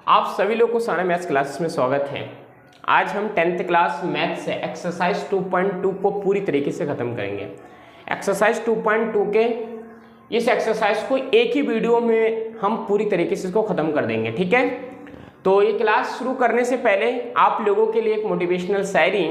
आप सभी लोग को सारा मैथ्स क्लासेस में स्वागत है। आज हम 10th क्लास मैथ्स से एक्सरसाइज 2.2 को पूरी तरीके से ख़त्म करेंगे। एक्सरसाइज 2.2 के इस एक्सरसाइज को एक ही वीडियो में हम पूरी तरीके से इसको ख़त्म कर देंगे, ठीक है। तो ये क्लास शुरू करने से पहले आप लोगों के लिए एक मोटिवेशनल शायरी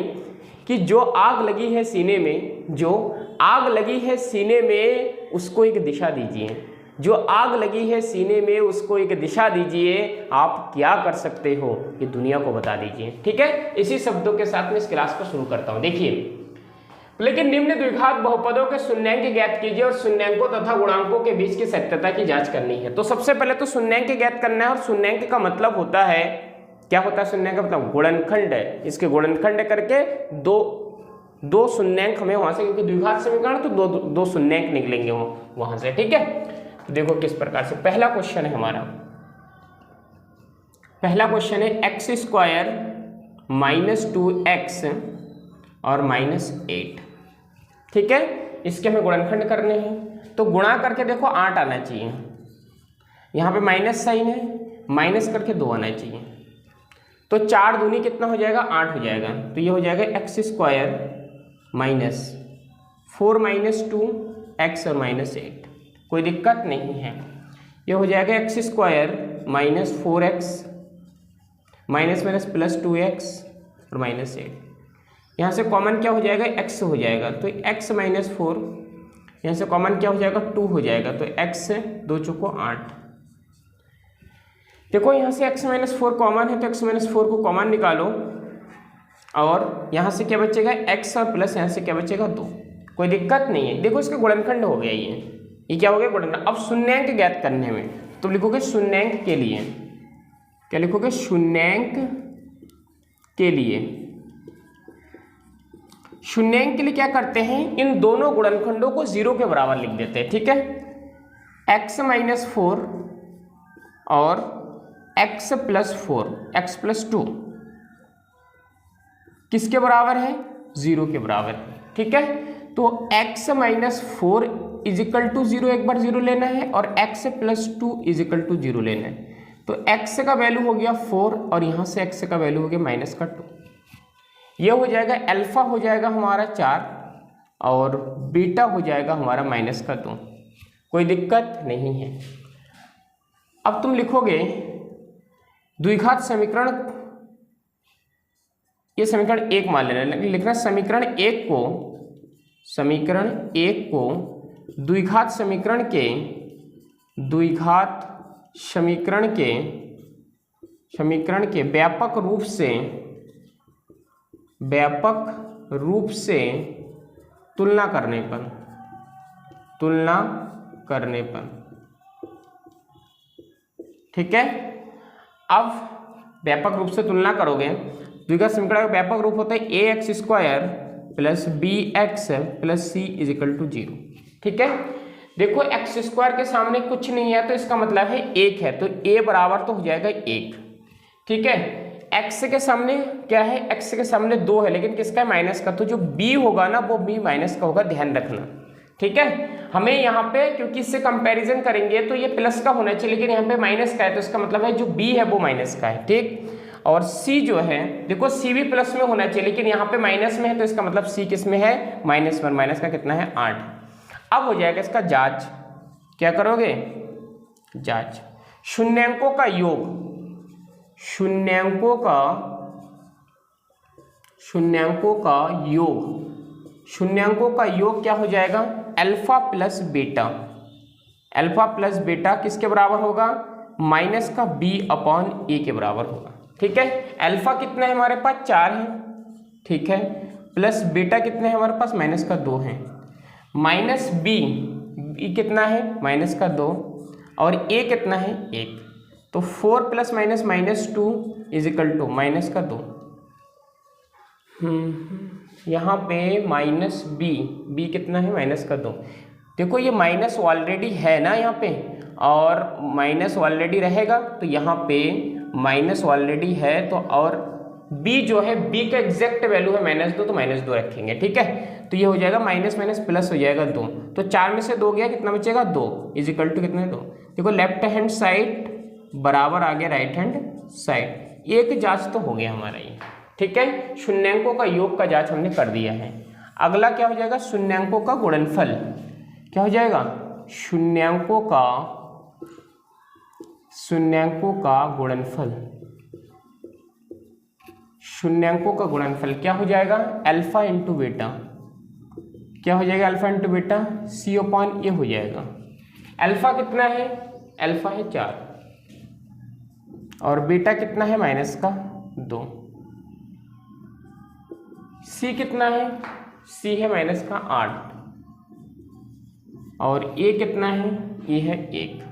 कि जो आग लगी है सीने में, जो आग लगी है सीने में उसको एक दिशा दीजिए, जो आग लगी है सीने में उसको एक दिशा दीजिए, आप क्या कर सकते हो ये दुनिया को बता दीजिए, ठीक है। इसी शब्दों के साथ में इस क्लास को शुरू करता हूं। देखिए, लेकिन निम्न द्विघात बहुपदों के शून्यांक ज्ञात कीजिए और शून्यांकों तथा गुणांकों के बीच की सत्यता की जांच करनी है। तो सबसे पहले तो शून्यांक ज्ञात करना है, और शून्यांक का मतलब होता है, क्या होता है शून्यांक का मतलब? गुणनखंड है। इसके गुणनखंड करके दो शून्यांक हमें वहां से, क्योंकि द्विघात समीकरण तो दो शून्यांक निकलेंगे वहां से, ठीक है। तो देखो किस प्रकार से पहला क्वेश्चन है हमारा। पहला क्वेश्चन है एक्स स्क्वायर -2x और -8, ठीक है। इसके हमें गुणनखंड करने हैं, तो गुणा करके देखो 8 आना चाहिए। यहाँ पे माइनस साइन है, माइनस करके 2 आना चाहिए। तो 4 दूनी कितना हो जाएगा? 8 हो जाएगा। तो ये हो जाएगा एक्स स्क्वायर -4 -2x और -8। कोई दिक्कत नहीं है। ये हो जाएगा एक्स स्क्वायर -4x +2x और -8। यहाँ से कॉमन क्या हो जाएगा? x हो जाएगा, तो x -4। यहाँ से कॉमन क्या हो जाएगा? 2 हो जाएगा, तो x 2 चौको 8। देखो यहाँ से x -4 कॉमन है, तो x -4 को कॉमन निकालो, और यहाँ से क्या बचेगा? x और प्लस यहाँ से क्या बचेगा? 2। कोई दिक्कत नहीं है। देखो इसका गुणनखंड हो गया ये क्या हो गया? गुणनखंड। अब शून्यांक ज्ञात करने में तो लिखोगे शून्यांक के लिए, क्या लिखोगे? शून्यांक के लिए। शून्यांक के लिए क्या करते हैं? इन दोनों गुणनखंडों को 0 के बराबर लिख देते हैं, ठीक है। x -4 और x +4, x +2 किसके बराबर है? 0 के बराबर, ठीक है। तो x -4 = 0 एक बार 0 लेना है, और x +2 = 0 लेना है। तो x का वैल्यू हो गया 4 और यहाँ से x का वैल्यू हो गया -2। ये हो जाएगा अल्फा हो जाएगा हमारा 4 और बीटा हो जाएगा हमारा -2। कोई दिक्कत नहीं है। अब तुम लिखोगे द्विघात समीकरण, ये समीकरण 1 मान लेना, लिखना समीकरण 1 को द्विघात समीकरण के व्यापक रूप से तुलना करने पर, ठीक है। अब व्यापक रूप से तुलना करोगे, द्विघात समीकरण का व्यापक रूप होता है ax² + bx + c = 0, ठीक है। देखो x² के सामने कुछ नहीं है, तो इसका मतलब है 1 है, तो a बराबर तो हो जाएगा 1, ठीक है। x के सामने क्या है? x के सामने 2 है, लेकिन किसका है? माइनस का। तो जो b होगा ना वो b माइनस का होगा, ध्यान रखना, ठीक है। हमें यहाँ पे क्योंकि इससे कंपैरिजन करेंगे तो ये प्लस का होना चाहिए, लेकिन यहाँ पे माइनस का है, तो इसका मतलब है जो b है वो माइनस का है, ठीक। और c जो है, देखो c भी प्लस में होना चाहिए, लेकिन यहाँ पे माइनस में है, तो इसका मतलब c किस में है? -1। माइनस का कितना है? 8। अब हो जाएगा इसका जांच। क्या करोगे? जांच। शून्यांकों का योग, शून्यांकों का योग क्या हो जाएगा? अल्फा प्लस बीटा किसके बराबर होगा? -b/a के बराबर होगा, ठीक है। अल्फा कितना है हमारे पास? 4 है, ठीक है। प्लस बीटा कितना है हमारे पास? -2 है। -b कितना है? -2 और a कितना है? 1। तो 4 + -2 = -2। यहाँ पे -b कितना है? -2। देखो ये माइनस ऑलरेडी है ना यहाँ पे, और माइनस ऑलरेडी रहेगा, तो यहाँ पे माइनस ऑलरेडी है, तो और b जो है, b का एग्जैक्ट वैल्यू है -2, तो -2 रखेंगे, ठीक है। तो ये हो जाएगा माइनस माइनस प्लस हो जाएगा 2, तो 4 में से 2 गया, कितना बचेगा 2 इज इक्वल टू कितना 2। देखो लेफ्ट हैंड साइड बराबर आ गया राइट हैंड साइड। एक जांच तो हो गया हमारा ये, ठीक है। शून्यांकों का योग का जांच हमने कर दिया है। अगला क्या हो जाएगा, शून्यांकों का गुणनफल। क्या हो जाएगा, शून्यांकों का गुणनफल। शून्यांकों का गुणनफल क्या हो जाएगा, अल्फा इंटू बेटा। क्या हो जाएगा, अल्फा इंटू बेटा, सी अपॉन ए हो जाएगा। अल्फा कितना है, अल्फा है 4 और बीटा कितना है माइनस का 2। सी कितना है, सी है माइनस का 8 और ए कितना है, ए है 1।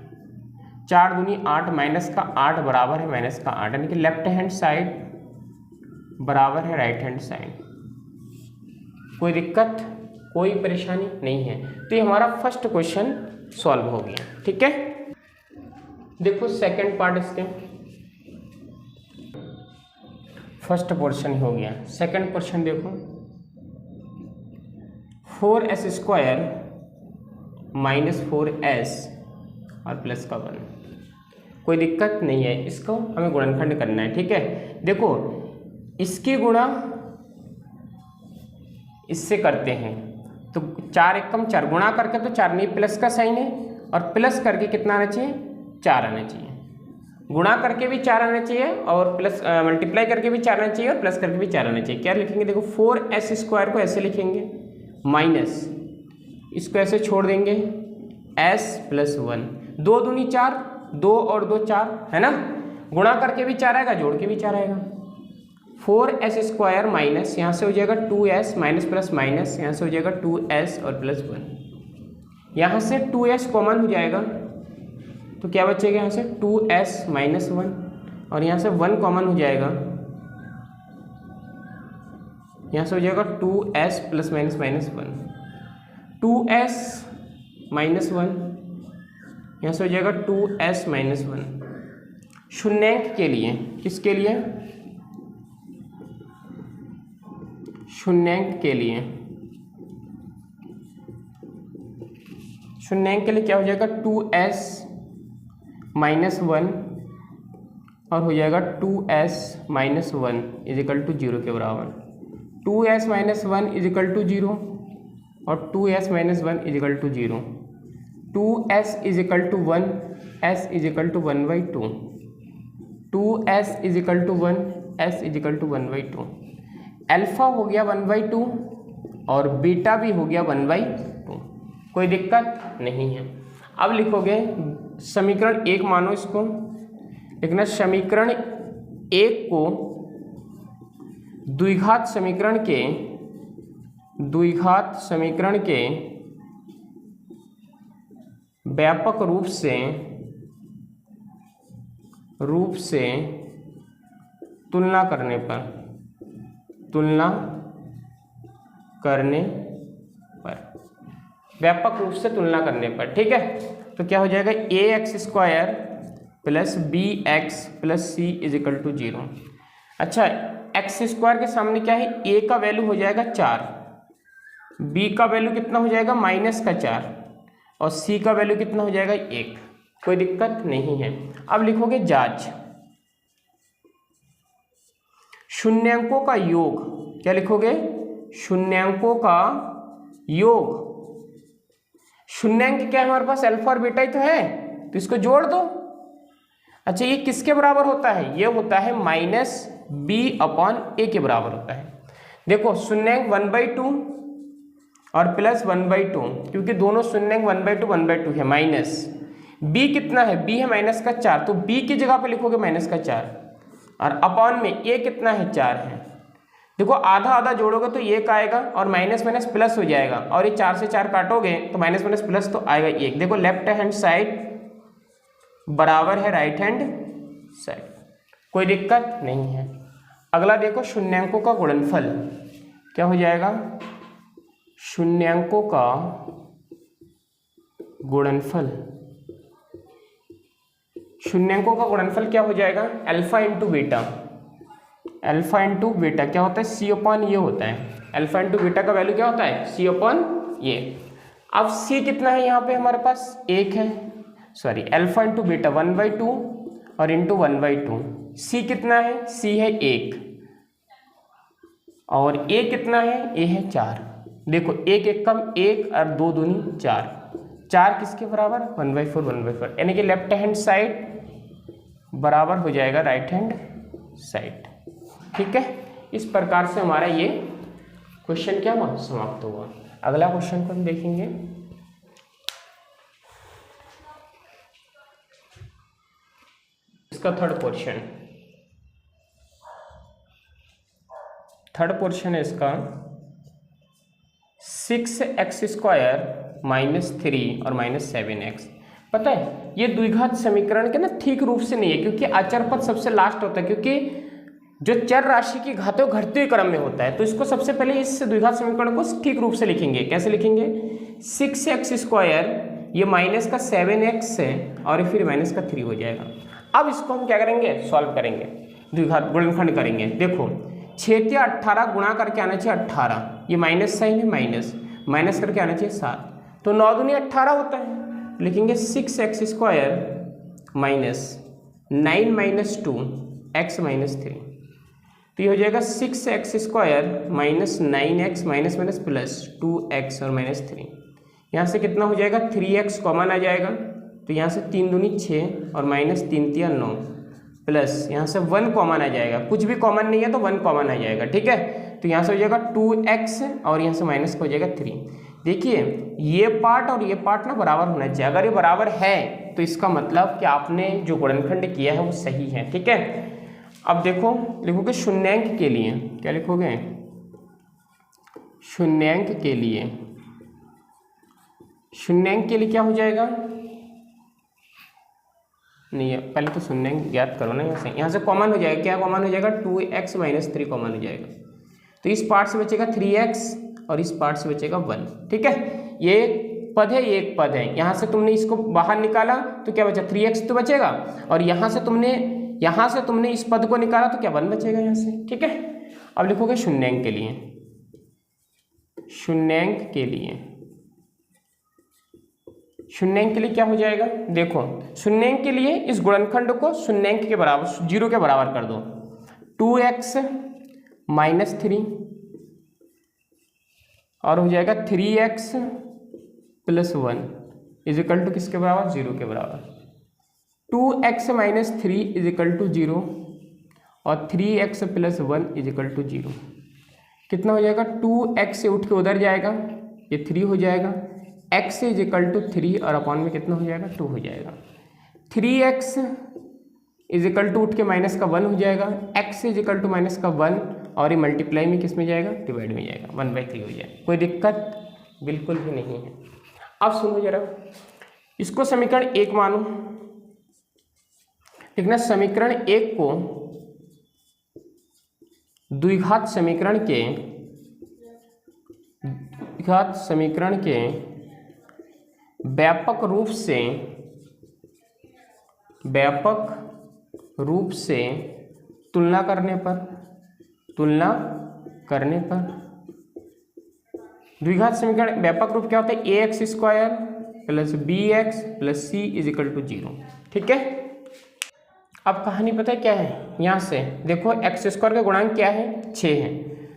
4 दूनी 8, माइनस का 8 बराबर है माइनस का 8, यानी कि लेफ्ट हैंड साइड बराबर है राइट हैंड साइड। कोई दिक्कत, कोई परेशानी नहीं है। तो ये हमारा फर्स्ट क्वेश्चन सॉल्व हो गया, ठीक है। देखो सेकंड पार्ट इसके, फर्स्ट पोर्शन हो गया, सेकंड पोर्शन देखो। 4s² माइनस 4s और प्लस का 1। कोई दिक्कत नहीं है, इसको हमें गुणनखंड करना है, ठीक है। देखो इसकी गुणा इससे करते हैं तो 4 एकम 4, गुणा करके तो 4 नहीं, प्लस का साइन है और प्लस करके कितना आना चाहिए, 4 आना चाहिए। गुणा करके भी 4 आना चाहिए और प्लस मल्टीप्लाई करके भी 4 आना चाहिए और प्लस करके भी 4 आना चाहिए। क्या लिखेंगे, देखो 4s² को ऐसे लिखेंगे माइनस, इसको ऐसे छोड़ देंगे s प्लस 1। 2 दूनी 4, 2 और 2 4 है ना, गुणा करके भी 4 आएगा, जोड़ के भी 4 आएगा। 4s² माइनस, यहाँ से हो जाएगा 2s माइनस प्लस माइनस, यहाँ से हो जाएगा 2s और प्लस 1। यहाँ से 2s कॉमन हो जाएगा तो क्या बचेगा, यहाँ से 2s माइनस 1 और यहाँ से 1 कॉमन हो जाएगा, यहाँ से हो जाएगा 2s plus minus minus 1। 2s minus 1, यहाँ से हो जाएगा 2s माइनस 1। शून्यांक के लिए, किसके लिए, शून्यांक के लिए, शून्यांक के लिए क्या हो जाएगा 2s माइनस 1 और हो जाएगा 2s माइनस 1 इजिकल टू 0 के बराबर। 2s माइनस 1 इजिकल टू 0 और 2s minus 1 equal to 0। 2s equal to 1, s equal to 1/2। 2s equal to 1, s equal to 1/2। Alpha हो गया 1/2 और बीटा भी हो गया 1/2। कोई दिक्कत नहीं है। अब लिखोगे समीकरण 1, मानो इसको लिखना, समीकरण 1 को द्विघात समीकरण के व्यापक रूप से तुलना करने व्यापक रूप से तुलना करने पर, ठीक है। तो क्या हो जाएगा, ax² plus bx plus c equal to 0। अच्छा, x² के सामने क्या है, a का वैल्यू हो जाएगा 4, b का वैल्यू कितना हो जाएगा माइनस का 4 और c का वैल्यू कितना हो जाएगा 1। कोई दिक्कत नहीं है। अब लिखोगे जांच शून्यांकों का योग। क्या लिखोगे, शून्यांकों का योग। शून्यांक क्या है हमारे पास, अल्फा और बीटा ही तो है, तो इसको जोड़ दो। अच्छा, ये किसके बराबर होता है, ये होता है माइनस b/a के बराबर होता है। देखो शून्यांक 1/2 और प्लस 1/2, क्योंकि दोनों शून्यांक 1/2 है। माइनस b कितना है, b है माइनस का 4, तो b की जगह पे लिखोगे माइनस का 4 और अपॉन में a कितना है 4 है। देखो आधा आधा जोड़ोगे तो 1 आएगा और माइनस माइनस प्लस हो जाएगा और ये 4 से 4 काटोगे तो माइनस माइनस प्लस तो आएगा 1। देखो लेफ्ट हैंड साइड बराबर है राइट हैंड साइड, कोई दिक्कत नहीं है। अगला देखो शून्यांकों का गुणनफल। क्या हो जाएगा, शून्यांकों का गुणनफल। शून्यांकों का गुणनफल क्या हो जाएगा, alpha into beta. Alpha into beta क्या होता है, c/a होता है। अल्फा इंटू बीटा का वैल्यू क्या होता है, c/a। अब c कितना है यहाँ पे हमारे पास 1 है, सॉरी अल्फा इंटू बीटा 1/2 और इंटू 1/2 सी कितना है, सी है 1 और ए कितना है, ए है 4। देखो 1 1 कम 1 और 2 दूनी 4, 4 किसके बराबर, 1/4 1/4, यानी कि लेफ्ट हैंड साइड बराबर हो जाएगा राइट हैंड साइड। ठीक है, इस प्रकार से हमारा ये क्वेश्चन क्या हुआ, समाप्त हुआ। अगला क्वेश्चन को हम देखेंगे। इसका थर्ड पोर्शन है इसका 6x² - 3 और -7x। पता है ये द्विघात समीकरण के ना ठीक रूप से नहीं है, क्योंकि अचर पद सबसे लास्ट होता है, क्योंकि जो चर राशि की घात है वो घटते हुए क्रम में होता है। तो इसको सबसे पहले इस द्विघात समीकरण को ठीक रूप से लिखेंगे। कैसे लिखेंगे, 6x², ये माइनस का 7x है और फिर माइनस का 3 हो जाएगा। अब इसको हम क्या करेंगे, सॉल्व करेंगे, द्विघात गुणनखंड करेंगे। देखो 6 या 18 गुणा करके आना चाहिए 18, ये माइनस साइन है, माइनस करके आना चाहिए 7, तो 9 दूनी 18 होता है। लिखेंगे 6x² - 9 - 2x - 3, तो ये हो जाएगा 6x² - 9x minus plus 2x और -3। यहाँ से कितना हो जाएगा, 3x कॉमन आ जाएगा, तो यहाँ से 3 दूनी 6 और -3 3 9 प्लस यहाँ से 1 कॉमन आ जाएगा, कुछ भी कॉमन नहीं है तो 1 कॉमन आ जाएगा। ठीक है, तो यहाँ से हो जाएगा 2x और यहाँ से माइनस का हो जाएगा 3। देखिए ये पार्ट और ये पार्ट ना बराबर होना चाहिए। अगर ये बराबर है तो इसका मतलब कि आपने जो गुणनखंड किया है वो सही है। ठीक है, अब देखो लिखोगे शून्यांक के लिए, क्या लिखोगे, शून्यांक के लिए क्या हो जाएगा, नहीं है पहले तो शून्यांक ज्ञात करो ना। यहाँ से कॉमन हो जाएगा, क्या कॉमन हो जाएगा, 2x - 3 कॉमन हो जाएगा, तो इस पार्ट से बचेगा 3x और इस पार्ट से बचेगा 1। ठीक है, ये पद है, ये एक पद है, यहाँ से तुमने इसको बाहर निकाला तो क्या बचा, 3x तो बचेगा, और यहाँ से तुमने इस पद को निकाला तो क्या 1 बचेगा यहाँ से। ठीक है, अब लिखोगे शून्यांक के लिए क्या हो जाएगा, देखो शून्यांक के लिए इस गुणनखंड को शून्यांक के बराबर 0 के बराबर कर दो, 2x - 3 और हो जाएगा 3x + 1 इजिकल टू किसके बराबर, 0 के बराबर। 2x - 3 इजिकल टू 0 और 3x + 1 इजिकल टू 0। कितना हो जाएगा, 2x से उठ के उधर जाएगा, ये 3 हो जाएगा, x इजिकल टू 3 और अपॉन में कितना हो जाएगा, 2 हो जाएगा। 3x इजिकल टू उठ के माइनस का 1 हो जाएगा, x इजिकल टू माइनस का 1 और ये मल्टीप्लाई में किस में जाएगा, डिवाइड में जाएगा, 1/3 हो जाएगा। कोई दिक्कत बिल्कुल भी नहीं है। अब सुनो जरा, इसको समीकरण 1 मानो, लिखना समीकरण 1 को द्विघात समीकरण के व्यापक रूप से तुलना करने पर द्विघात समीकरण व्यापक रूप क्या होता है, ax² + bx + c = 0। ठीक है, अब कहानी पता है क्या है, यहाँ से देखो x² का गुणांक क्या है, 6 है,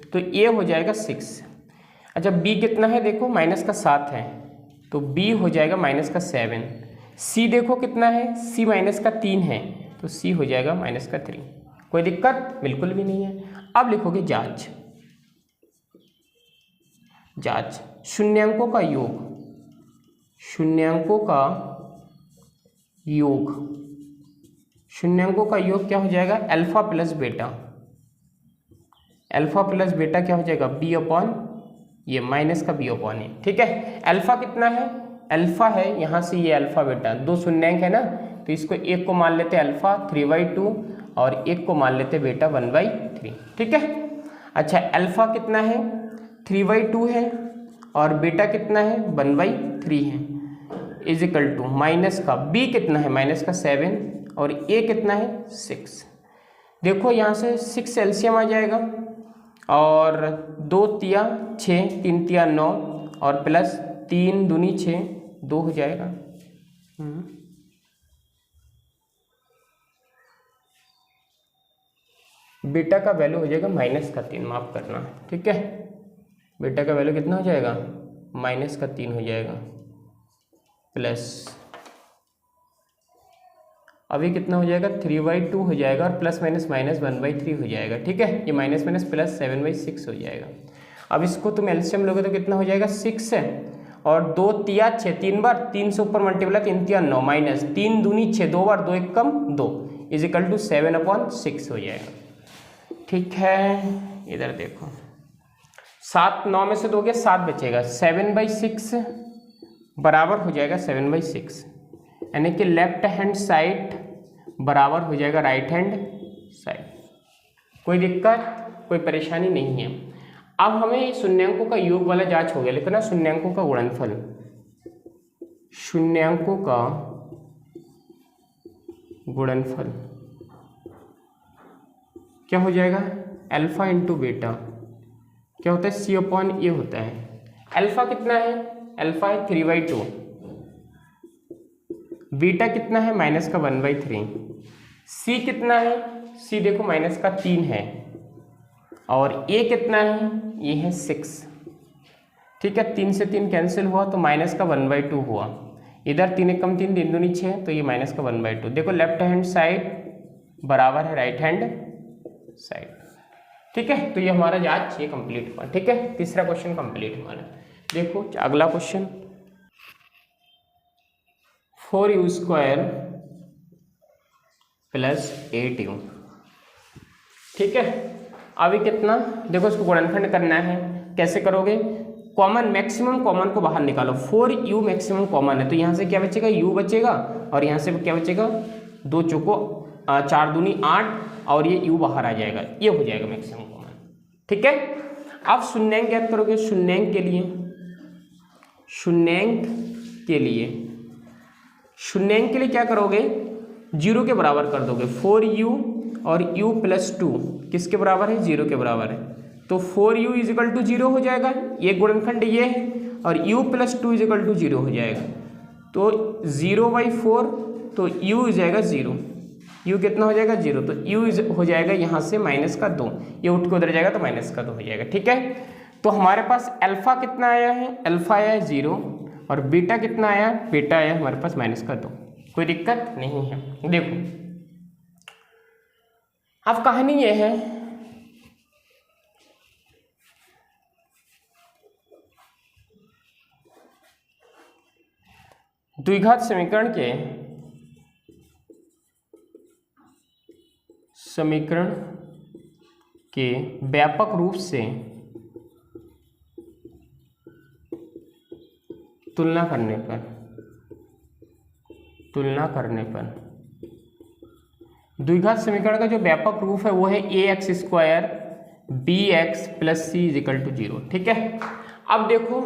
तो a हो जाएगा 6। अच्छा b कितना है, देखो -7 है, तो b हो जाएगा -7। c देखो कितना है, c -3 है, तो c हो जाएगा -3। कोई दिक्कत बिल्कुल भी नहीं है। अब लिखोगे जांच शून्यांकों का योग क्या हो जाएगा, अल्फा प्लस बेटा क्या हो जाएगा, b अपॉन ये माइनस का b अपॉन ए। ठीक है, अल्फा कितना है, अल्फा है यहाँ से ये अल्फा बेटा, 2 शून्यांक है ना, तो इसको एक को मान लेते अल्फा 3/2 और एक को मान लेते बेटा 1/3। ठीक है, अच्छा अल्फा कितना है, 3/2 है और बेटा कितना है, 1/3 है, इजिकल टू माइनस का b कितना है, -7 और a कितना है, 6। देखो यहाँ से 6 एलसीएम आ जाएगा और 2 तिया 6, 3 तिया 9 और प्लस 3 दूनी 6, 2 हो जाएगा। बीटा का वैल्यू हो जाएगा -3, माफ करना, ठीक है। बीटा का वैल्यू कितना हो जाएगा, -3 हो जाएगा, प्लस अभी कितना हो जाएगा, 3/2 हो जाएगा, और प्लस माइनस माइनस 1/3 हो जाएगा, ठीक है। ये माइनस माइनस प्लस 7/6 हो जाएगा। अब इसको तुम एलसीएम लोगे तो कितना हो जाएगा, 6 है, और 2 तिया 6, 3 बार 3 से ऊपर मल्टीप्लाई, 3 तिया 9, माइनस 3 दूनी 6, 2 बार 2 1 कम 2, इजिकल टू 7/6 हो जाएगा, ठीक है। इधर देखो 7, 9 में से 2 गया 7 बचेगा, 7/6 बराबर हो जाएगा 7/6, यानी कि लेफ्ट हैंड साइड बराबर हो जाएगा राइट हैंड साइड। कोई दिक्कत, कोई परेशानी नहीं है। अब हमें शून्यांकों का योग वाला जांच हो गया, लेकिन ना शून्यांकों का गुणनफल, शून्यांकों का गुणनफल क्या हो जाएगा, अल्फा इंटू बीटा क्या होता है, C/A होता है। अल्फा कितना है, अल्फा है 3/2, बीटा कितना है -1/3, सी कितना है, सी देखो -3 है, और ए कितना है, ये है 6, ठीक है। 3 से 3 कैंसिल हुआ तो -1/2 हुआ, इधर 3 कम 3, 3 दूनी 6, तो ये -1/2। देखो लेफ्ट हैंड साइड बराबर है राइट हैंड साइड, ठीक है। तो ये हमारा जांच ये कंप्लीट हुआ, ठीक है। तीसरा क्वेश्चन कंप्लीट हमारा। देखो अगला क्वेश्चन, 4u² + 8u, ठीक है। अभी कितना, देखो इसको गुणनखंड करना है, कैसे करोगे, कॉमन मैक्सिमम कॉमन को बाहर निकालो, 4u मैक्सिमम कॉमन है, तो यहाँ से क्या बचेगा, u बचेगा, और यहाँ से क्या बचेगा, 2 चौको 4 दूनी 8, और ये u बाहर आ जाएगा, ये हो जाएगा मैक्सिमम कॉमन, ठीक है। अब शून्यांक ज्ञात करोगे, शून्यांक के लिए, शून्यांक के लिए क्या करोगे, 0 के बराबर कर दोगे, 4u और u + 2 किसके बराबर है, 0 के बराबर है, तो 4u = 0 हो जाएगा, ये गुणनखंड ये है, और u + 2 = 0 हो जाएगा, तो 0/4, तो u हो जाएगा 0, u कितना हो जाएगा 0, तो u हो जाएगा यहाँ से -2, ये उठ के उधर जाएगा तो -2 हो जाएगा, ठीक है। तो हमारे पास अल्फा कितना आया है, अल्फा आया है 0, और बीटा कितना आया, बीटा आया हमारे पास -2, कोई दिक्कत नहीं है। देखो अब कहानी ये है, द्विघात समीकरण के व्यापक रूप से तुलना करने पर द्विघात समीकरण का जो व्यापक रूप है वो है ax² bx + c = 0, ठीक है। अब देखो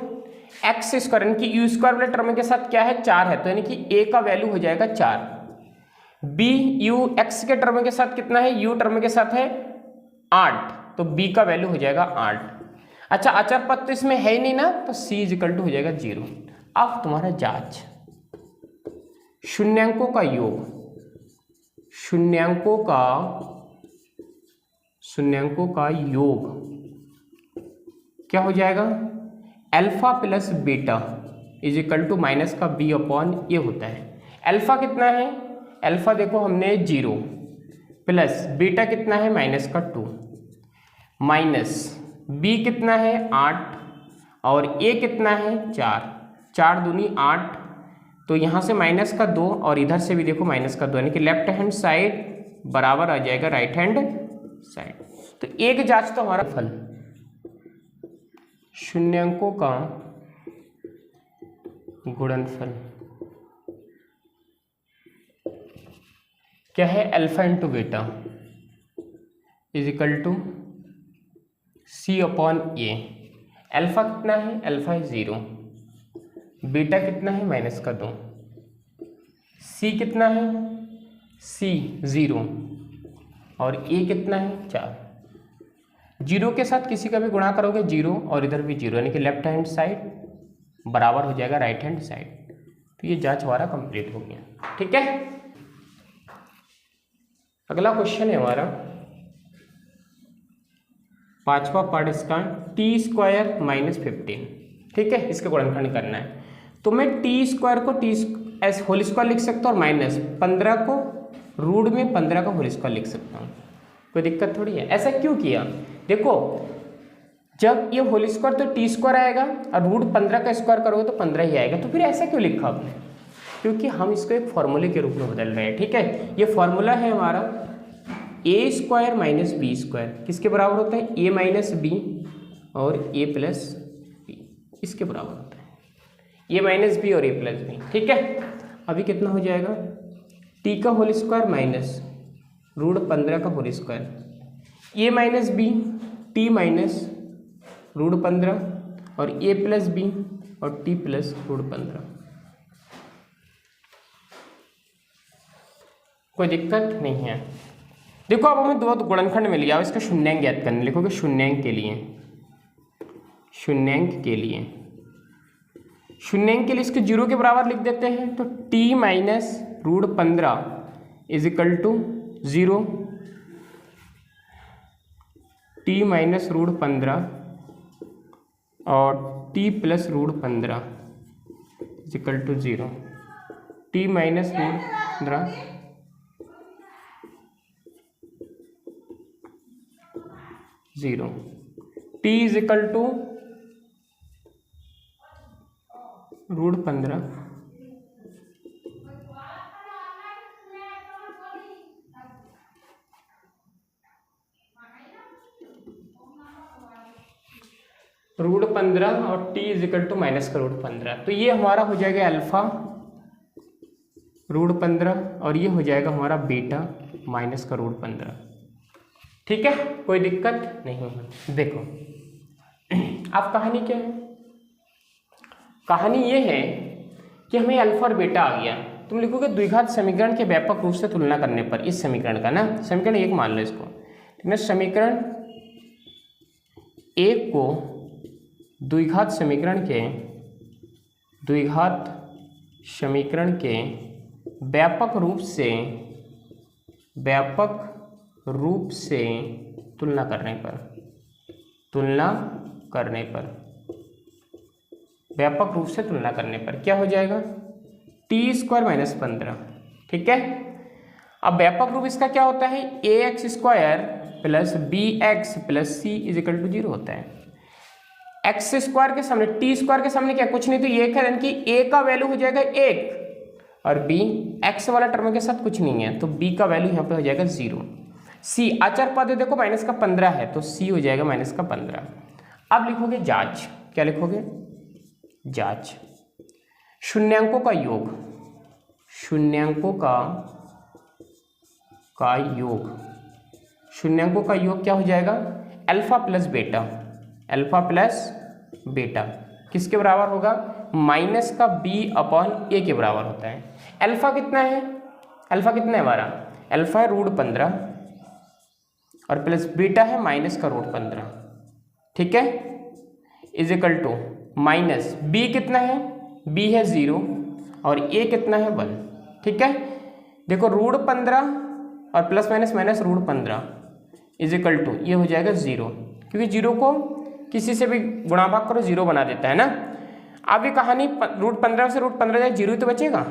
x² की u² वाले टर्म के साथ क्या है, 4 है, तो यानी कि a का वैल्यू हो जाएगा 4, b u x के टर्म के साथ कितना है, u टर्म के साथ है 8, तो b का वैल्यू हो जाएगा 8। अच्छा अचर पद तो इसमें है ही नहीं ना, तो c = हो जाएगा 0। अब तुम्हारा जांच, शून्यांकों का योग, शून्यांकों का योग क्या हो जाएगा, अल्फा + बीटा = माइनस का b/a होता है। अल्फा कितना है, अल्फा देखो हमने 0, प्लस बीटा कितना है -2, माइनस b कितना है 8, और a कितना है 4, 4 दूनी 8, तो यहाँ से -2, और इधर से भी देखो -2, यानी कि लेफ्ट हैंड साइड बराबर आ जाएगा राइट हैंड साइड। तो एक जांच तो हमारा फल, शून्यांकों का गुणनफल क्या है, alpha into beta = C/A। Alpha कितना है, अल्फा है 0, बीटा कितना है -2, सी कितना है, सी 0, और ए कितना है 4। 0 के साथ किसी का भी गुणा करोगे 0, और इधर भी 0, यानी कि लेफ्ट हैंड साइड बराबर हो जाएगा राइट हैंड साइड। तो ये जांच हमारा कंप्लीट हो गया, ठीक है। अगला क्वेश्चन है हमारा पांचवा पार्ट इसका टी स्क्वायर माइनस 15, ठीक है, इसका गुणनखंड करना है। तो मैं टी स्क्वायर को टी एस होल स्क्वायर लिख सकता हूँ और माइनस 15 को रूट में 15 का होल स्क्वायर लिख सकता हूँ, कोई दिक्कत थोड़ी है। ऐसा क्यों किया, देखो जब ये होल स्क्वायर तो टी स्क्वायर आएगा और रूट 15 का स्क्वायर करोगे तो 15 ही आएगा, तो फिर ऐसा क्यों लिखा आपने, क्योंकि हम इसको एक फॉर्मूले के रूप में बदल रहे हैं, ठीक है। ये फॉर्मूला है हमारा ए स्क्वायर माइनस बी स्क्वायर, किसके बराबर होता है, ए माइनस बी और ए प्लस बी, इसके बराबर होता है ए माइनस बी और ए प्लस बी, ठीक है। अभी कितना हो जाएगा, टी का होल स्क्वायर माइनस रूट 15 का whole square, a minus b t minus root 15 और ए प्लस बी और टी प्लस रूट 15, कोई दिक्कत नहीं है। देखो अब हमें दो गुणनखंड मिल गया, अब इसका शून्यांक ज्ञात करने, लिखोगे शून्यांक के लिए, शून्यांक के लिए, शून्यांक के लिए इसके जीरो के बराबर लिख देते हैं, तो T minus root 15 is equal to 0, T minus root 15 और T plus root 15 is equal to 0, T minus root 15 0, T is equal to root 15 root 15 और T is equal to minus का रूट 15, तो ये हमारा हो जाएगा अल्फा रूट 15 और ये हो जाएगा हमारा बीटा माइनस का रूट 15, ठीक है, कोई दिक्कत नहीं है। देखो अब कहानी क्या है, कहानी ये है कि हमें अल्फा और बीटा आ गया, तुम लिखोगे द्विघात समीकरण के व्यापक रूप से तुलना करने पर, इस समीकरण का ना, समीकरण एक मान लो इसको, ठीक है, समीकरण एक को द्विघात समीकरण के व्यापक रूप से तुलना करने पर व्यापक रूप से तुलना करने पर क्या हो जाएगा, टी स्क्वायर माइनस 15, ठीक है। अब व्यापक रूप इसका क्या होता है, a x square plus b x plus c is equal to 0 होता है। एक्स स्क्वायर के सामने टी स्क्वायर के सामने क्या, कुछ नहीं, तो ये है, यानी कि ए का वैल्यू हो जाएगा 1 और बी एक्स वाला टर्म के साथ कुछ नहीं है, तो बी का वैल्यू यहाँ पे हो जाएगा 0। सी अचर पद देखो माइनस का 15 है, तो सी हो जाएगा माइनस का 15। अब लिखोगे जांच, क्या लिखोगे, जांच शून्यांकों का योग, शून्यांकों का योग क्या हो जाएगा, अल्फा प्लस बेटा किसके बराबर होगा, माइनस का बी अपॉन ए के बराबर होता है। अल्फा कितना है हमारा, अल्फा है रूट 15 और प्लस बीटा है माइनस का रूट 15, ठीक है, is equal to minus B कितना है, बी है 0 और ए कितना है 1, ठीक है। देखो रूट 15 और plus minus root 15 is equal to ये हो जाएगा 0, क्योंकि 0 को किसी से भी गुणा भाग करो 0 बना देता है ना। अब ये कहानी रूट 15 से रूट 15 जाए 0 ही तो बचेगा,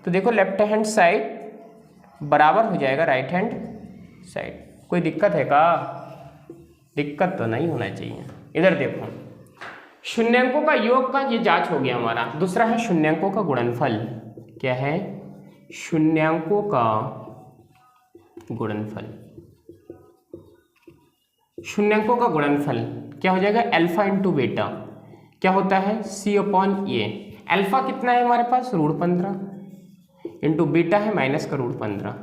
तो देखो लेफ्ट हैंड साइड बराबर हो जाएगा राइट हैंड साइड। कोई दिक्कत है का, दिक्कत तो नहीं होना चाहिए। इधर देखो शून्यांकों का योग का ये जांच हो गया हमारा। दूसरा है शून्यांकों का गुणनफल। क्या है, शून्यांकों का गुणनफल। शून्यांकों का गुणनफल क्या हो जाएगा, अल्फा इंटू बेटा क्या होता है, सी अपॉन ए। अल्फा कितना है हमारे पास, रूट 15 इंटू बीटा है माइनस का रूट 15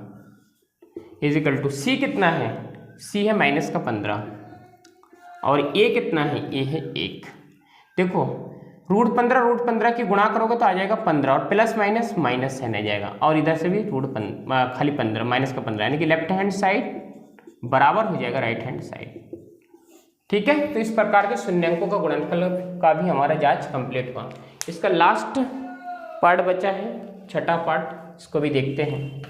इज इक्वल टू सी कितना है, सी है माइनस का 15 और ए कितना है, ए है 1। देखो रूट 15 की गुणा करोगे तो आ जाएगा 15 और प्लस माइनस माइनस साइन आ जाएगा और इधर से भी खाली 15 माइनस का 15, यानी कि लेफ्ट हैंड साइड बराबर हो जाएगा राइट हैंड साइड। ठीक है, तो इस प्रकार के शून्यांकों का गुणनफल का भी हमारा जांच कंप्लीट हुआ। इसका लास्ट पार्ट बचा है, छठा पार्ट, इसको भी देखते हैं।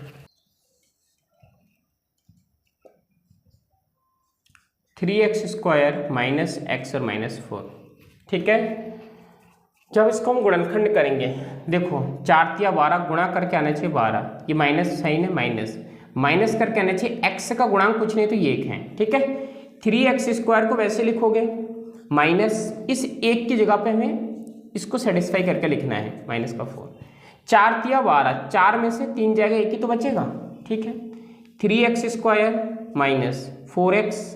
3x² माइनस एक्स और माइनस 4। ठीक है, जब इसको हम गुणनखंड करेंगे, देखो 4 तिया 12 गुणा करके आना चाहिए 12, ये माइनस साइन है, माइनस करके आना चाहिए, एक्स का गुणांक कुछ नहीं तो ये 1 है। ठीक है, 3x² को वैसे लिखोगे माइनस इस 1 की जगह पे हमें इसको सेटिस्फाई करके लिखना है माइनस का 4। 4 तिया 12, 4 में से 3 जाएगा, 1 ही तो बचेगा। ठीक है, 3x² minus 4x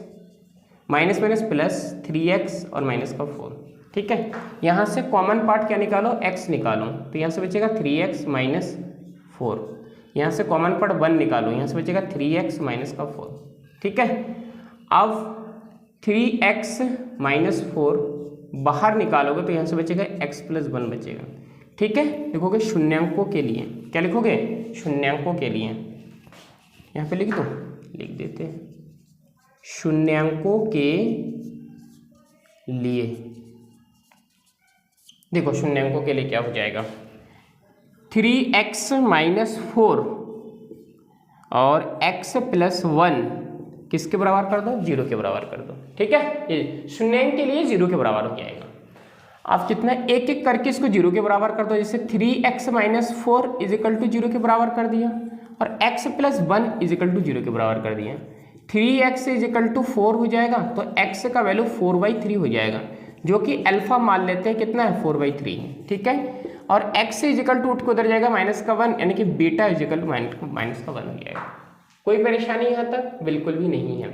minus minus plus 3x और माइनस का 4। ठीक है, यहाँ से कॉमन पार्ट क्या निकालो, x निकालो, तो यहाँ से बचेगा 3x माइनस 4। यहाँ से कॉमन पार्ट 1 निकालो, यहाँ से बचेगा 3x माइनस का 4। ठीक है, अब 3x माइनस 4 बाहर निकालोगे तो यहाँ से बचेगा x प्लस 1 बचेगा। ठीक है, लिखोगे शून्यांकों के लिए, क्या लिखोगे, शून्यांकों के लिए, यहाँ पे लिख दो, लिख देते हैं शून्यांकों के लिए। देखो शून्यांकों के लिए क्या हो जाएगा, 3x माइनस 4 और x प्लस 1 किसके बराबर कर दो, 0 के बराबर कर दो। ठीक है, ये शून्यांक के लिए 0 के बराबर हो जाएगा। आप कितना एक एक करके इसको 0 के बराबर कर दो, जैसे 3x minus 4 is equal to 0 के बराबर कर दिया और x plus 1 is equal to 0 के बराबर कर दिया। 3x इज इक्वल टू 4 हो जाएगा तो x का वैल्यू 4/3 हो जाएगा, जो कि अल्फा मान लेते हैं कितना है, 4/3। ठीक है, और x इज इक्वल टू उठ को उधर जाएगा माइनस का 1, यानी कि beta is equal to minus का 1 हो जाएगा। कोई परेशानी यहाँ तक, बिल्कुल भी नहीं है।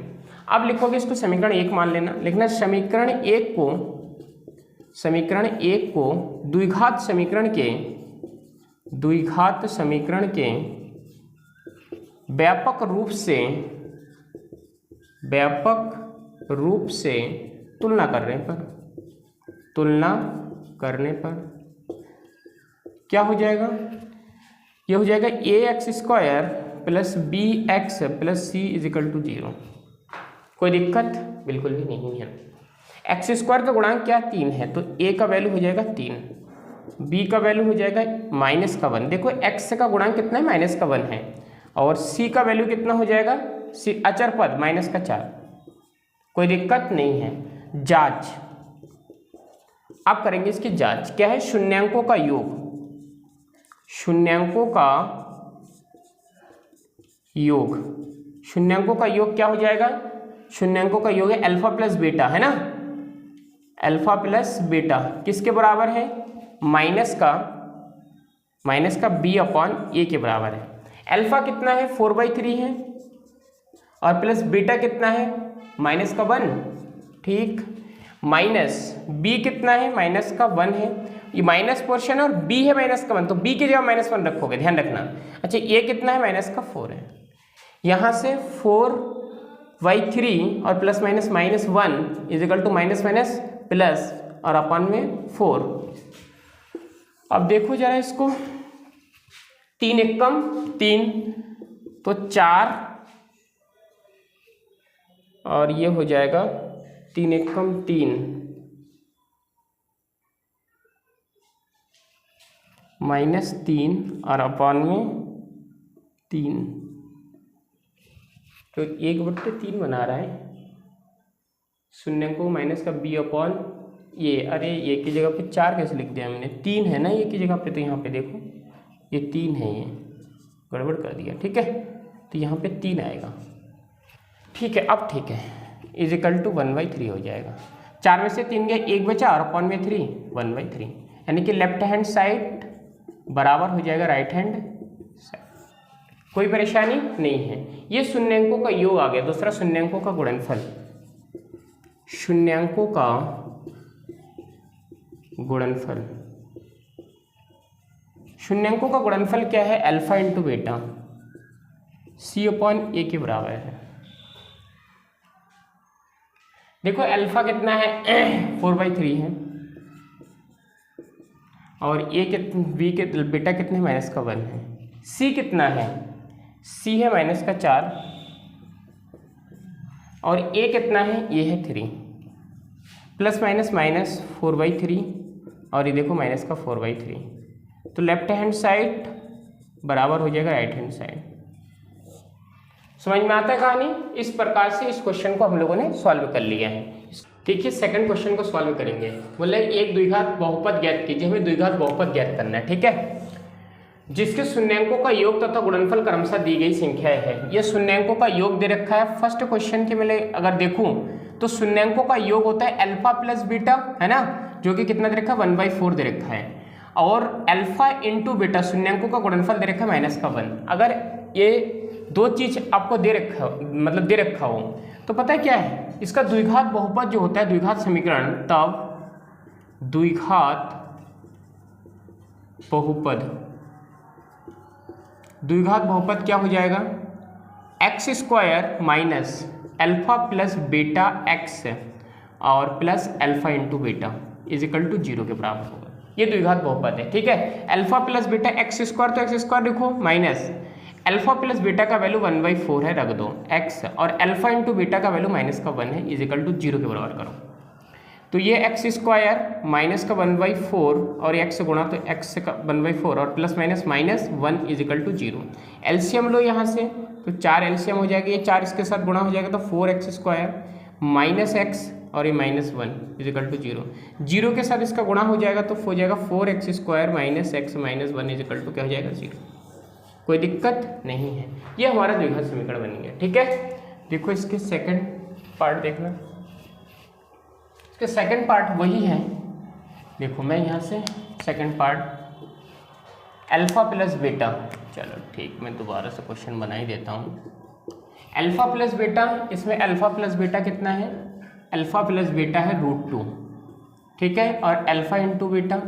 अब लिखोगे इसको समीकरण 1 मान लेना, लिखना समीकरण 1 को द्विघात समीकरण के व्यापक रूप से तुलना करने पर क्या हो जाएगा, यह हो जाएगा ax² plus bx plus c is equal to 0। कोई दिक्कत बिल्कुल भी नहीं है। x² का गुणांक क्या, 3 है, तो a का वैल्यू हो जाएगा 3, b का वैल्यू हो जाएगा माइनस का 1। देखो x का गुणांक कितना है, माइनस का 1 है, और c का वैल्यू कितना हो जाएगा, c अचर पद माइनस का 4। कोई दिक्कत नहीं है। जांच, अब करेंगे इसकी जांच, क्या है, शून्यांकों का योग, शून्यांकों का योग क्या हो जाएगा, शून्यांकों का योग है अल्फा प्लस बीटा, है ना, अल्फा प्लस बीटा किसके बराबर है, माइनस का b/a के बराबर है। अल्फा कितना है, 4/3 है, और प्लस बीटा कितना है, माइनस का 1। ठीक, माइनस b कितना है, माइनस का 1 है, ये माइनस पोर्शन है और b है माइनस का 1, तो b की जगह -1 रखोगे, ध्यान रखना। अच्छा, a कितना है, माइनस का 4 है, यहाँ से 4/3 और plus minus -1 is equal to minus plus और अपन में 4। अब देखो जरा इसको, 3 एकम 3 तो 4 और ये हो जाएगा 3 एकम 3 -3 और अपन में 3, तो 1/3 बना रहा है। शून्य को माइनस का b/ये, अरे ये की जगह पे 4 कैसे लिख दिया मैंने, 3 है ना ये की जगह पे, तो यहाँ पे देखो ये 3 है, ये गड़बड़ कर दिया। ठीक है, तो यहाँ पे 3 आएगा। ठीक है, अब ठीक है, इज इक्वल टू 1/3 हो जाएगा। 4 में से 3 गए, 1 बचा और अपन में 3, 1/3, यानी कि लेफ्ट हैंड साइड बराबर हो जाएगा राइट हैंड साइड। कोई परेशानी नहीं है। ये शून्यांकों का योग आ गया। दूसरा शून्यांकों का गुणनफल, शून्यांकों का गुणनफल क्या है, अल्फा इंटू बीटा c/a के बराबर है। देखो अल्फा कितना है, 4/3 है, और बीटा कितने, माइनस का 1 है। c कितना है, c है माइनस का 4, और a कितना है, ये है 3, प्लस माइनस 4/3, और ये देखो माइनस का 4/3, तो लेफ्ट हैंड साइड बराबर हो जाएगा राइट हैंड साइड। समझ में आता है कहानी? इस प्रकार से इस क्वेश्चन को हम लोगों ने सॉल्व कर लिया है। देखिए सेकंड क्वेश्चन को सॉल्व करेंगे। बोले एक द्विघात बहुपद ज्ञात कीजिए, हमें द्विघात बहुपद ज्ञात करना है, ठीक है, जिसके शून्यांकों का योग तथा गुणनफल क्रमशः दी गई संख्या है। ये शून्यांकों का योग दे रखा है। फर्स्ट क्वेश्चन के मैं अगर देखूं तो शून्यांकों का योग होता है अल्फा प्लस बीटा, है ना, जो कि कितना दे रखा है 1/4 दे रखा है, और अल्फा इंटू बीटा शून्यांकों का गुणनफल दे रखा है -1। अगर ये दो चीज आपको दे रखा मतलब दे रखा हो तो पता है क्या है, इसका द्विघात बहुपद जो होता है द्विघात समीकरण, तब द्विघात बहुपद क्या हो जाएगा, x² minus alpha plus beta x और plus alpha into beta is equal to 0 के बराबर होगा। ये द्विघात बहुपद है, ठीक है। अल्फा प्लस बेटा x² तो x² लिखो, माइनस अल्फा प्लस बेटा का वैल्यू 1/4 है, रख दो x, और अल्फा इंटू बेटा का वैल्यू -1 है, इज इक्वल टू 0 के बराबर करो। तो ये x² माइनस का 1/4 और x गुणा तो x का 1/4 और plus minus -1 is equal to 0। LCM लो यहाँ से, तो 4 एलसीएम हो जाएगा, ये 4 इसके साथ गुणा हो जाएगा तो 4x² माइनस x और ये -1 इज इक्वल टू 0। 0 के साथ इसका गुणा हो जाएगा तो हो जाएगा 4x² minus x minus 1 is equal to क्या हो जाएगा 0। कोई दिक्कत नहीं है, ये हमारा द्विघात समीकरण बन गया, ठीक है। देखो इसके सेकंड पार्ट देखना, इसके सेकंड पार्ट वही है। देखो मैं यहाँ से सेकंड पार्ट अल्फा प्लस बेटा, चलो ठीक, मैं दोबारा से क्वेश्चन बना ही देता हूँ। अल्फा प्लस बेटा, इसमें अल्फा प्लस बेटा कितना है, अल्फा प्लस बेटा है √2, ठीक है, और अल्फा इंटू बेटा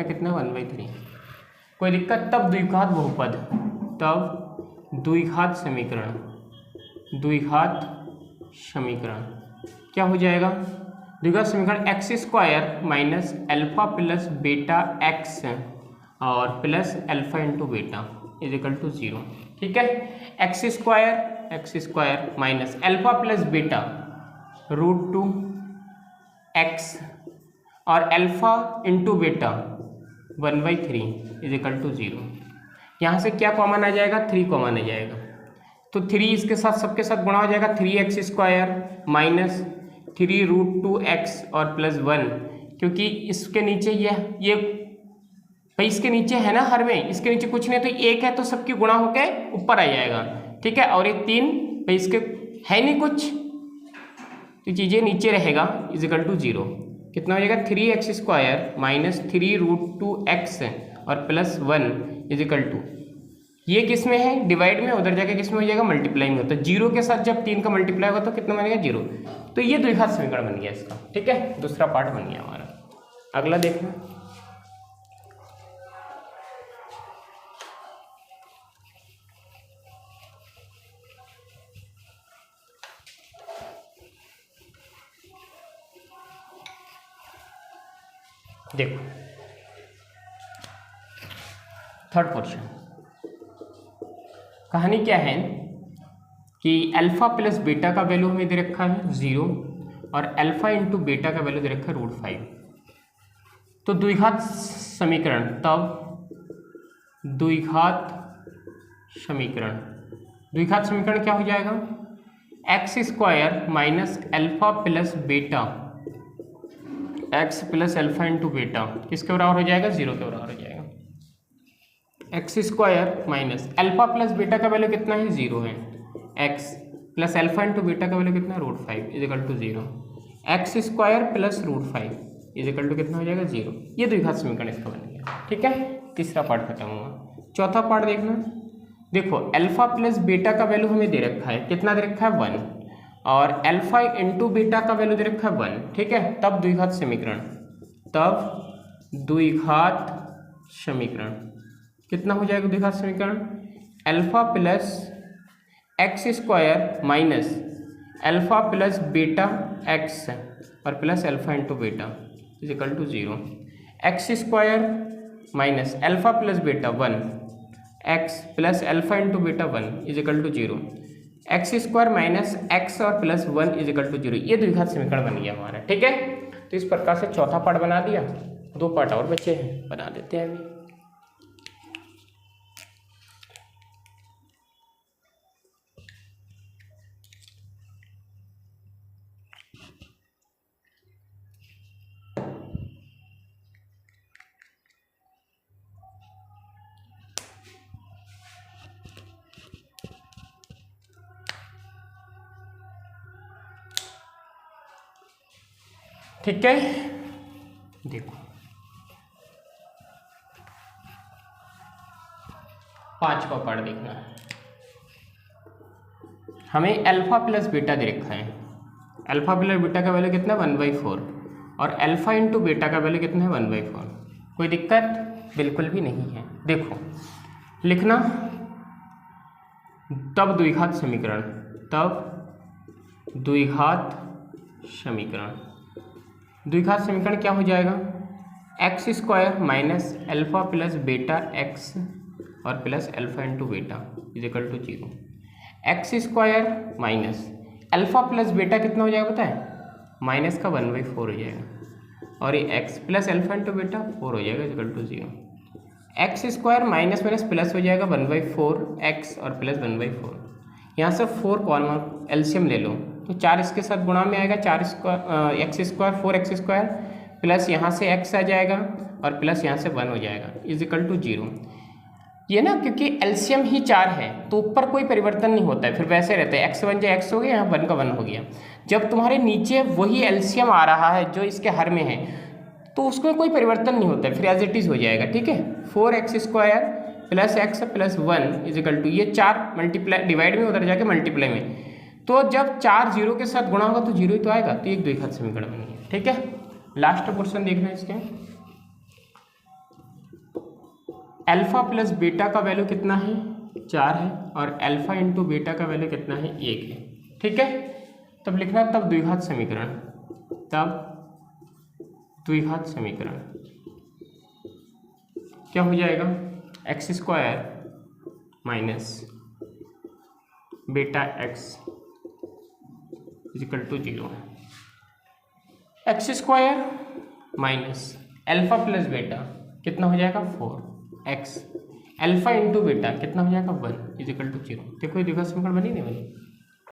कितना 1/3। कोई दिक्कत? तब द्विघात बहुपद, तब द्विघात समीकरण क्या हो जाएगा, द्विघात समीकरण x² minus alpha plus beta x और plus alpha into beta is equal to 0, ठीक है। x² माइनस अल्फा प्लस बेटा √2 x और अल्फा इंटू बेटा 1/3 इज इक्वल टू 0। यहाँ से क्या कॉमन आ जाएगा, 3 कॉमन आ जाएगा, तो 3 इसके साथ सबके साथ गुणा हो जाएगा, 3x² माइनस 3 √2x और प्लस 1, क्योंकि इसके नीचे ये भाई इसके नीचे है ना, हर में इसके नीचे कुछ नहीं तो 1 है, तो सबकी गुणा होके ऊपर आ जाएगा, ठीक है। और ये 3 भाई इसके है नहीं कुछ, तो चीज़ें नीचे रहेगा इज इक्वल टू 0। कितना हो जाएगा, 3x² माइनस 3 √2x और प्लस 1 इज इक्वल टू, ये किस में है, डिवाइड में, उधर जाके किस में हो जाएगा, मल्टीप्लाई में। तो 0 के साथ जब 3 का मल्टीप्लाई होगा तो कितना बनेगा 0। तो ये द्विघात समीकरण बन गया इसका, ठीक है, दूसरा पार्ट बन गया हमारा। अगला देखना, देखो थर्ड क्वेश्चन। कहानी क्या है कि अल्फा प्लस बेटा का वैल्यू हमें दे रखा है 0 और अल्फा इंटू बेटा का वैल्यू दे रखा है √5। तो द्विघात समीकरण, तब द्विघात समीकरण क्या हो जाएगा, x² minus alpha plus beta x plus alpha into बेटा किसके बराबर हो जाएगा, 0 के बराबर हो जाएगा। x² माइनस अल्फा प्लस बेटा का वैल्यू कितना है, 0 है, x प्लस अल्फा इंटू बेटा का वैल्यू कितना है √5 is equal to 0। x² plus √5 is equal to कितना हो जाएगा 0। ये द्विघात समीकरण इसका बन गया, ठीक है। तीसरा पार्ट खत्म हुआ। चौथा पार्ट देखना, देखो अल्फा प्लस बेटा का वैल्यू हमें दे रखा है, कितना दे रखा है 1, और अल्फा इंटू बेटा का वैल्यू दे रखा है 1, ठीक है। तब द्विघात समीकरण कितना हो जाएगा, द्विघात समीकरण alpha plus x² minus alpha plus beta x और plus alpha into beta is equal to 0। x² minus alpha plus beta 1 x plus alpha into beta 1 is equal to 0। x² minus x और plus 1 is equal to 0। ये द्विघात समीकरण बन गया हमारा, ठीक है। तो इस प्रकार से चौथा पार्ट बना दिया, 2 पार्ट और बचे हैं, बना देते हैं अभी। ठीक है, देखो 5 का पार्ट देखना है। हमें अल्फा प्लस बीटा दे रखा है। अल्फा प्लस बीटा का वैल्यू कितना है 1/4 और अल्फा इंटू बीटा का वैल्यू कितना है 1/4। कोई दिक्कत बिल्कुल भी नहीं है। देखो लिखना तब द्विघात समीकरण, तब द्विघात समीकरण। द्विघात समीकरण क्या हो जाएगा, x square minus alpha plus beta x और plus alpha into beta is equal to 0। X square minus alpha plus beta कितना हो जाएगा पता है, माइनस का 1/4 हो जाएगा और ये X plus alpha into beta 4 हो जाएगा is equal to 0। X square minus minus plus हो जाएगा 1/4 एक्स और प्लस 1/4। यहाँ से 4 कॉमन एलसीएम ले लो तो 4 इसके साथ गुणा में आएगा, 4 square x square 4x square plus यहाँ से x आ जाएगा और प्लस यहाँ से 1 हो जाएगा इज इक्वल टू 0। ये ना क्योंकि एलसीएम ही 4 है तो ऊपर कोई परिवर्तन नहीं होता है, फिर वैसे रहता है x 1 जो x हो गया, यहाँ 1 का 1 हो गया। जब तुम्हारे नीचे वही एलसीएम आ रहा है जो इसके हर में है तो उसमें कोई परिवर्तन नहीं होता है, फिर एज इट इज हो जाएगा। ठीक है, 4x square plus x plus 1 is equal to ये 4 मल्टीप्लाई डिवाइड में उधर जाके मल्टीप्लाई में, तो जब 4 0 के साथ गुणा होगा तो 0 ही तो आएगा, तो एक द्विघात समीकरण बनी है। ठीक है, लास्ट क्वेश्चन देखना है इसके। अल्फा प्लस बीटा का वैल्यू कितना है 4 है और अल्फा इंटू बीटा का वैल्यू कितना है 1 है। ठीक है, तब लिखना तब द्विघात समीकरण, तब द्विघात समीकरण क्या हो जाएगा, x square minus beta X equal to 0। X square minus alpha plus beta कितना हो जाएगा 4x, अल्फा इंटू बीटा कितना हो जाएगा 1 इज इक्वल टू 0। देखो ये द्विघात समीकरण बनी नहीं बनी।